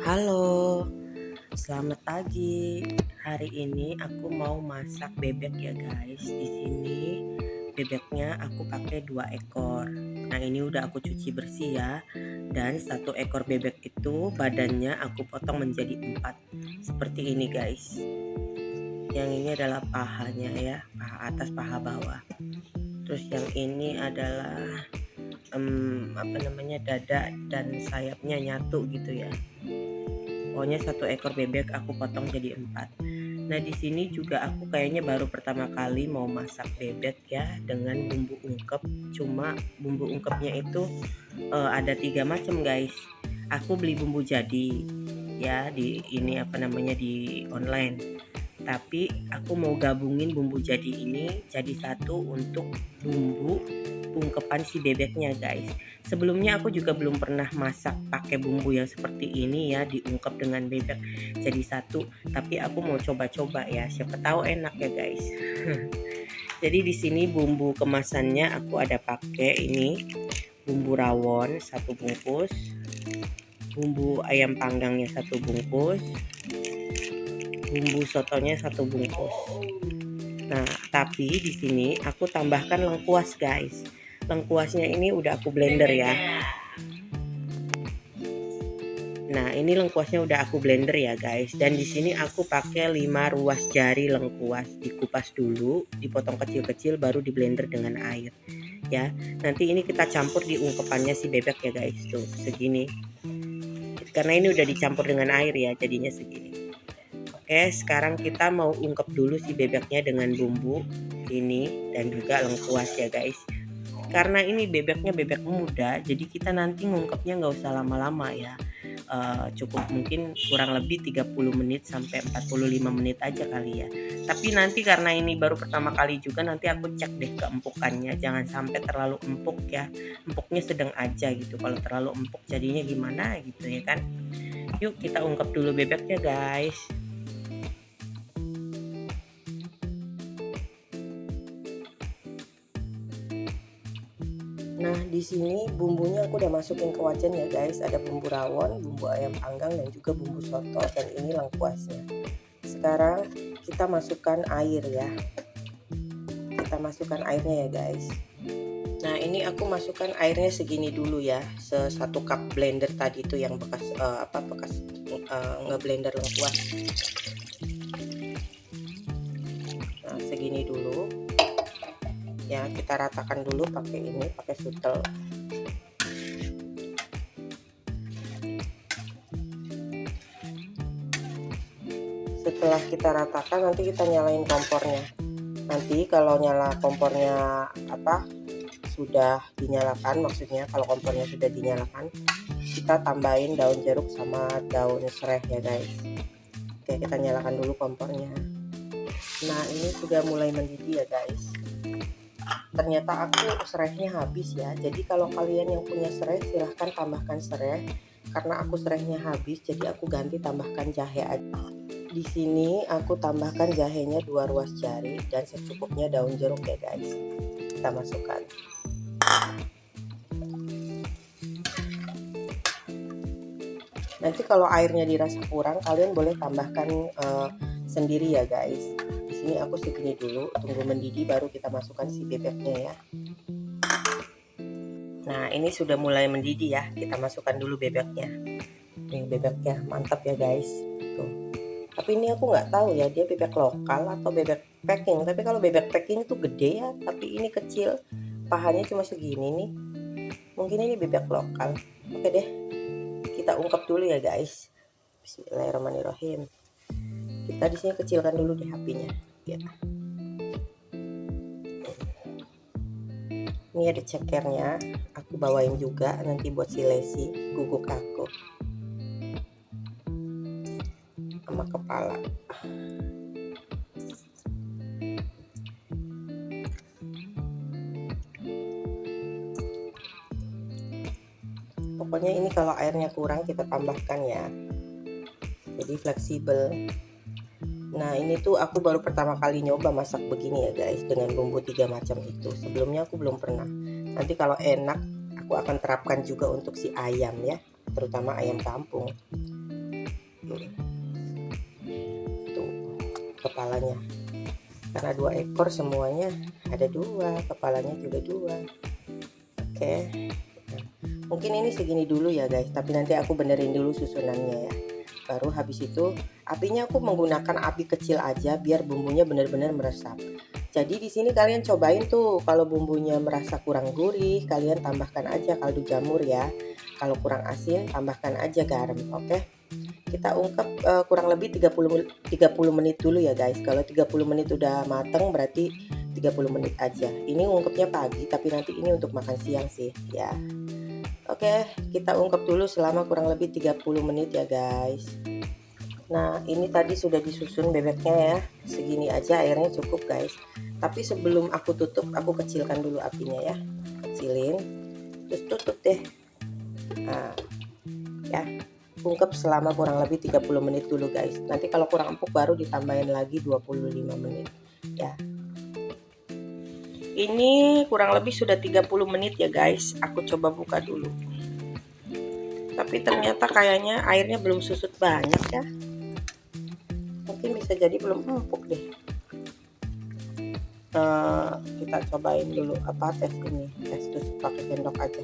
Halo, selamat pagi. Hari ini aku mau masak bebek ya guys. Di sini bebeknya aku pakai 2 ekor. Nah ini udah aku cuci bersih ya. Dan 1 ekor bebek itu badannya aku potong menjadi 4. Seperti ini guys. Yang ini adalah pahanya ya, paha atas, paha bawah. Terus yang ini adalah dada dan sayapnya nyatu gitu ya. Pokoknya 1 ekor bebek aku potong jadi 4. Nah di sini juga aku kayaknya baru pertama kali mau masak bebek ya dengan bumbu ungkep. Cuma bumbu ungkepnya itu ada 3 macam guys. Aku beli bumbu jadi ya di online. Tapi aku mau gabungin bumbu jadi ini jadi satu untuk bumbu ungkepan si bebeknya guys. Sebelumnya aku juga belum pernah masak pakai bumbu yang seperti ini ya, diungkep dengan bebek jadi satu. Tapi aku mau coba-coba ya, siapa tahu enak ya guys. Jadi di sini bumbu kemasannya aku ada pakai ini bumbu rawon 1 bungkus, bumbu ayam panggangnya 1 bungkus, bumbu sotonya 1 bungkus. Nah, tapi di sini aku tambahkan lengkuas guys. Lengkuasnya ini udah aku blender ya. Nah, ini lengkuasnya udah aku blender ya guys. Dan di sini aku pakai 5 ruas jari lengkuas. Dikupas dulu, dipotong kecil-kecil baru di blender dengan air. Ya. Nanti ini kita campur di ungkepannya si bebek ya guys. Tuh, segini. Karena ini udah dicampur dengan air ya, jadinya segini. Oke, sekarang kita mau ungkep dulu si bebeknya dengan bumbu ini dan juga lengkuas ya guys. Karena ini bebeknya bebek muda, jadi kita nanti ngungkepnya nggak usah lama-lama ya. Cukup mungkin kurang lebih 30 menit sampai 45 menit aja kali ya. Tapi nanti karena ini baru pertama kali juga, nanti aku cek deh keempukannya, jangan sampai terlalu empuk ya. Empuknya sedang aja gitu, kalau terlalu empuk jadinya gimana gitu ya kan. Yuk kita ungkep dulu bebeknya guys. Nah, di sini bumbunya aku udah masukin ke wajan ya guys. Ada bumbu rawon, bumbu ayam panggang dan juga bumbu soto, dan ini lengkuasnya. Sekarang kita masukkan air ya. Kita masukkan airnya ya guys. Nah, ini aku masukkan airnya segini dulu ya. 1 cup blender tadi itu yang bekas ngeblender lengkuas. Nah, segini dulu. Ya, kita ratakan dulu pakai sutel. Setelah kita ratakan, nanti kita nyalain kompornya. Nanti kalau nyala kompornya sudah dinyalakan, maksudnya kalau kompornya sudah dinyalakan, kita tambahin daun jeruk sama daun serai ya guys. Oke, kita nyalakan dulu kompornya. Nah, ini sudah mulai mendidih ya guys. Ternyata aku serainya habis ya. Jadi kalau kalian yang punya serai silahkan tambahkan serai. Karena aku serainya habis, jadi aku ganti tambahkan jahe aja. Di sini aku tambahkan jahenya 2 ruas jari dan secukupnya daun jeruk ya guys. Kita masukkan. Nanti kalau airnya dirasa kurang, kalian boleh tambahkan sendiri ya guys. Di sini aku segini dulu, tunggu mendidih baru kita masukkan si bebeknya ya. Nah, ini sudah mulai mendidih ya. Kita masukkan dulu bebeknya. Nih bebeknya mantap ya guys. Tuh. Tapi ini aku nggak tahu ya dia bebek lokal atau bebek packing. Tapi kalau bebek packing tuh gede ya, tapi ini kecil. Pahanya cuma segini nih. Mungkin ini bebek lokal. Oke deh. Kita ungkap dulu ya guys. Bismillahirrahmanirrahim. Kita di sini kecilkan dulu deh apinya. Ya. Ini ada cekernya, aku bawain juga nanti buat si Lesi, guguk aku sama kepala. Pokoknya ini kalau airnya kurang kita tambahkan ya, jadi fleksibel. Nah, ini tuh aku baru pertama kali nyoba masak begini ya guys, dengan bumbu 3 macam itu. Sebelumnya aku belum pernah. Nanti kalau enak aku akan terapkan juga untuk si ayam ya, terutama ayam kampung. Tuh kepalanya, karena 2 ekor semuanya ada 2, kepalanya juga 2. Oke, nah, mungkin ini segini dulu ya guys, tapi nanti aku benerin dulu susunannya ya. Baru habis itu apinya aku menggunakan api kecil aja biar bumbunya benar-benar meresap. Jadi di sini kalian cobain tuh, kalau bumbunya merasa kurang gurih kalian tambahkan aja kaldu jamur ya. Kalau kurang asin tambahkan aja garam. Oke, kita ungkep kurang lebih 30 menit dulu ya guys. Kalau 30 menit udah mateng berarti 30 menit aja. Ini ungkepnya pagi tapi nanti ini untuk makan siang sih ya. Oke, kita ungkep dulu selama kurang lebih 30 menit ya guys. Nah, ini tadi sudah disusun bebeknya ya. Segini aja airnya cukup guys. Tapi sebelum aku tutup, aku kecilkan dulu apinya ya. Kecilin, terus tutup deh. Nah, ya. Ungkep selama kurang lebih 30 menit dulu guys. Nanti kalau kurang empuk baru ditambahin lagi 25 menit ya. Ini kurang lebih sudah 30 menit ya guys. Aku coba buka dulu. Tapi ternyata kayaknya airnya belum susut banyak ya. Mungkin bisa jadi belum empuk deh. Kita cobain dulu tes ini, tes tusuk pakai sendok aja.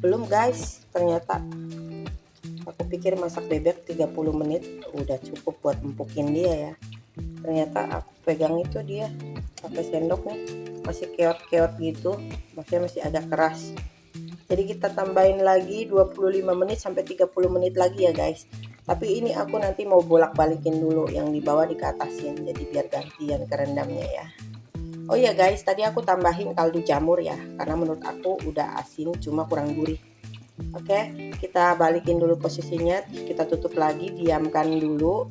Belum guys, ternyata aku pikir masak bebek 30 menit udah cukup buat empukin dia ya. Ternyata aku pegang itu dia pakai sendok nih masih keot-keot gitu, maksudnya masih agak keras. Jadi kita tambahin lagi 25 menit sampai 30 menit lagi ya guys. Tapi ini aku nanti mau bolak-balikin dulu, yang di bawah dikeatasin, jadi biar gantian kerendamnya ya. Oh iya guys, tadi aku tambahin kaldu jamur ya, karena menurut aku udah asin cuma kurang gurih. Oke, kita balikin dulu posisinya, kita tutup lagi, diamkan dulu,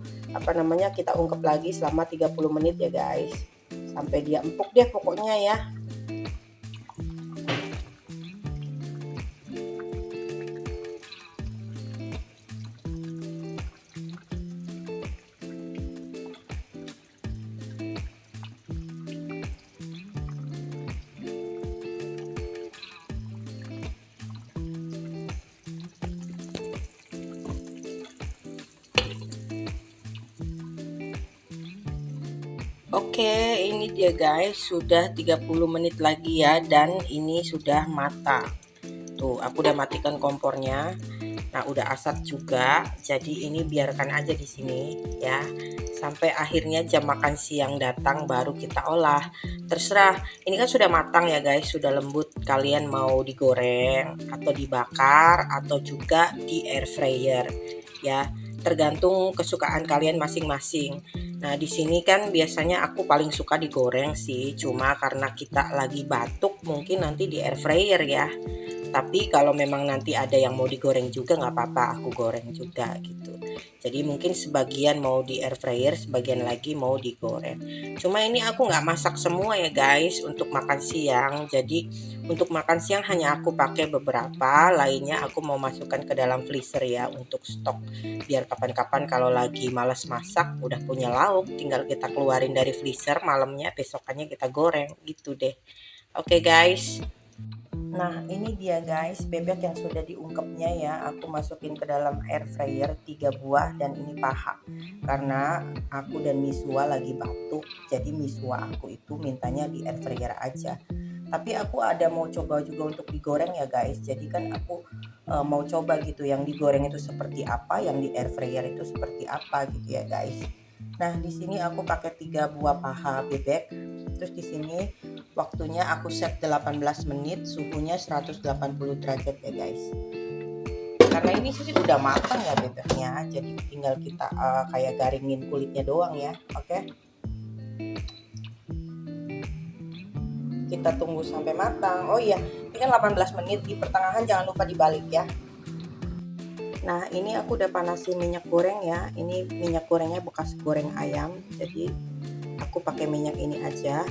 kita ungkep lagi selama 30 menit ya guys. Sampai dia empuk deh pokoknya ya. Oke, ini dia guys, sudah 30 menit lagi ya, dan ini sudah matang. Tuh, aku udah matikan kompornya. Nah, udah asap juga. Jadi ini biarkan aja di sini ya. Sampai akhirnya jam makan siang datang baru kita olah. Terserah. Ini kan sudah matang ya guys, sudah lembut. Kalian mau digoreng atau dibakar atau juga di air fryer ya. Tergantung kesukaan kalian masing-masing. Nah, di sini kan biasanya aku paling suka digoreng sih, cuma karena kita lagi batuk mungkin nanti di air fryer ya. Tapi kalau memang nanti ada yang mau digoreng juga nggak apa-apa, aku goreng juga gitu. Jadi mungkin sebagian mau di air fryer, sebagian lagi mau digoreng. Cuma ini aku nggak masak semua ya guys untuk makan siang. Jadi untuk makan siang hanya aku pakai beberapa, lainnya aku mau masukkan ke dalam freezer ya untuk stok. Biar kapan-kapan kalau lagi malas masak, udah punya lauk, tinggal kita keluarin dari freezer malamnya, besokannya kita goreng gitu deh. Oke guys. Nah, ini dia guys, bebek yang sudah diungkepnya ya. Aku masukin ke dalam air fryer 3 buah dan ini paha. Karena aku dan Misua lagi batuk, jadi Misua aku itu mintanya di air fryer aja. Tapi aku ada mau coba juga untuk digoreng ya guys. Jadi kan aku mau coba gitu yang digoreng itu seperti apa, yang di air fryer itu seperti apa gitu ya guys. Nah, di sini aku pakai 3 buah paha bebek. Terus di sini waktunya aku set 18 menit, suhunya 180 derajat ya guys. Karena ini sih udah matang ya bebeknya, jadi tinggal kita kayak garingin kulitnya doang ya. Oke. Kita tunggu sampai matang. Oh iya, ini kan 18 menit, di pertengahan jangan lupa dibalik ya. Nah, ini aku udah panasin minyak goreng ya. Ini minyak gorengnya bekas goreng ayam, jadi aku pakai minyak ini aja.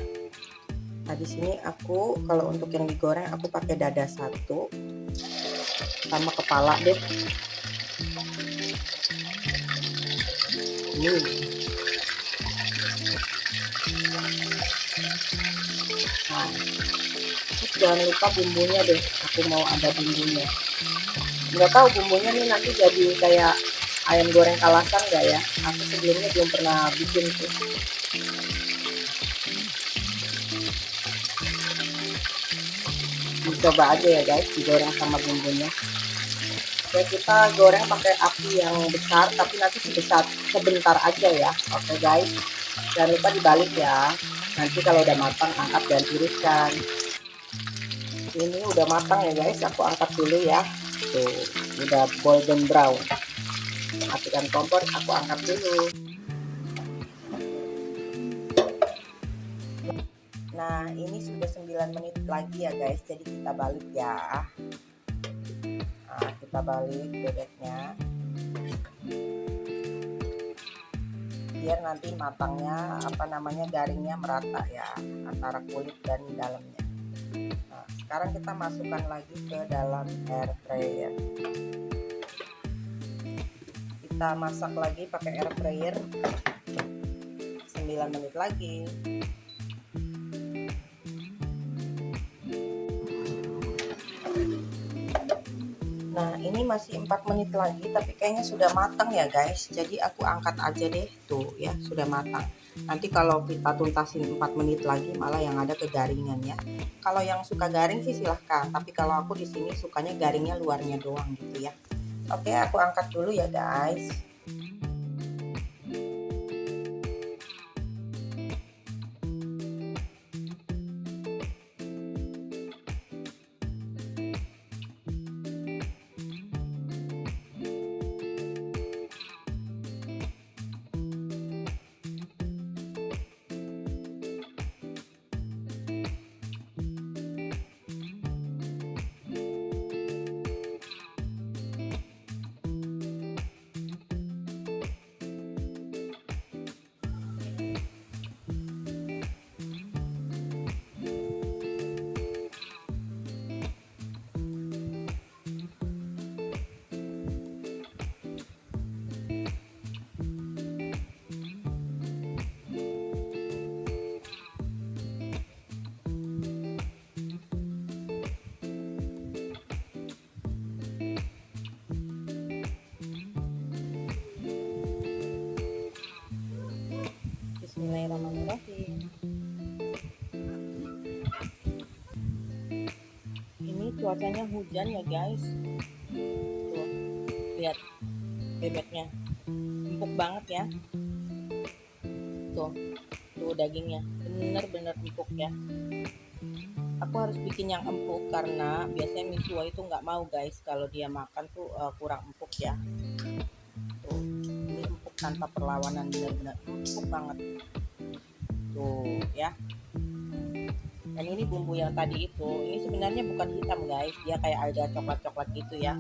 Nah, di sini aku kalau untuk yang digoreng aku pakai dada 1 sama kepala deh. Nah, jangan lupa bumbunya deh. Aku mau ada bumbunya. Nggak tahu bumbunya nih nanti jadi kayak ayam goreng kalasan nggak ya? Aku sebelumnya belum pernah bikin tuh. Dicoba aja ya guys, digoreng sama bumbunya. Oke, kita goreng pakai api yang besar, tapi nanti sebentar aja ya. Oke guys, jangan lupa dibalik ya. Nanti kalau udah matang, angkat dan tiriskan. Ini udah matang ya guys, aku angkat dulu ya. Tuh, udah golden brown. Matikan kompor, aku angkat dulu. Nah, ini sudah 9 menit lagi ya guys, jadi kita balik ya. Nah, kita balik bebeknya. Biar nanti matangnya, garingnya merata ya, antara kulit dan dalamnya. Nah, sekarang kita masukkan lagi ke dalam air fryer. Kita masak lagi pakai air fryer 9 menit lagi. Nah, ini masih 4 menit lagi, tapi kayaknya sudah matang ya guys. Jadi aku angkat aja deh, tuh ya, sudah matang. Nanti kalau kita tuntasin 4 menit lagi, malah yang ada kegaringan ya. Kalau yang suka garing sih silahkan, tapi kalau aku di sini sukanya garingnya luarnya doang gitu ya. Oke, aku angkat dulu ya guys. Bismillahirrahmanirrahim. Ini cuacanya hujan ya guys. Tuh, lihat bebeknya, empuk banget ya. Tuh dagingnya, bener-bener empuk ya. Aku harus bikin yang empuk karena biasanya Misua itu nggak mau guys kalau dia makan tuh kurang empuk ya. Tuh, ini empuk tanpa perlawanan, benar-benar empuk banget. Tuh ya. Dan ini bumbu yang tadi itu, ini sebenarnya bukan hitam guys, dia kayak agak coklat-coklat gitu ya.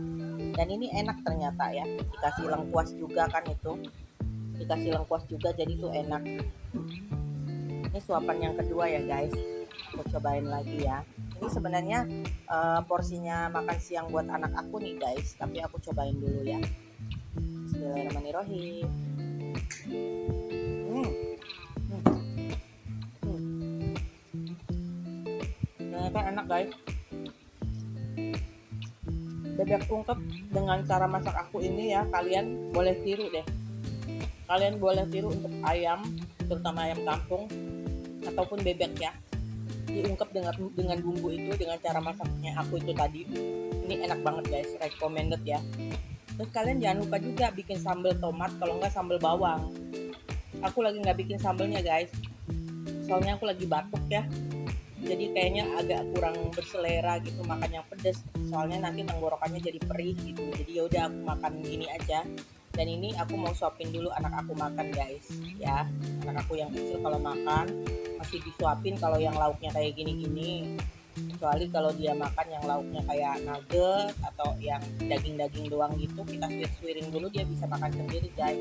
Dan ini enak ternyata ya, dikasih lengkuas juga kan itu, dikasih lengkuas juga jadi tuh enak. Ini suapan yang kedua ya guys, aku cobain lagi ya. Ini sebenarnya porsinya makan siang buat anak aku nih guys, tapi aku cobain dulu ya. Bismillahirrahmanirrahim. Ternyata enak guys. Bebek ungkep dengan cara masak aku ini ya, kalian boleh tiru deh. Kalian boleh tiru untuk ayam, terutama ayam kampung ataupun bebek ya. Diungkep dengan bumbu itu, dengan cara masaknya aku itu tadi. Ini enak banget guys, recommended ya. Terus kalian jangan lupa juga bikin sambal tomat, kalau nggak sambal bawang. Aku lagi nggak bikin sambalnya guys, soalnya aku lagi batuk ya. Jadi kayaknya agak kurang berselera gitu makan yang pedas, soalnya nanti tenggorokannya jadi perih gitu. Jadi ya udah aku makan gini aja. Dan ini aku mau suapin dulu anak aku makan guys ya. Anak aku yang kecil kalau makan masih disuapin kalau yang lauknya kayak gini-gini. Kecuali kalau dia makan yang lauknya kayak nugget atau yang daging-daging doang gitu, kita suir-suirin dulu dia bisa makan sendiri guys.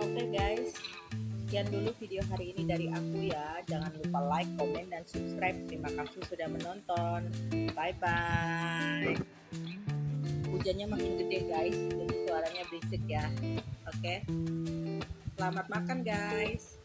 Oke guys, sekian dulu video hari ini dari aku ya. Jangan lupa like, komen, dan subscribe. Terima kasih sudah menonton. Bye bye. Hujannya makin gede guys, jadi suaranya berisik ya. Oke, selamat makan guys.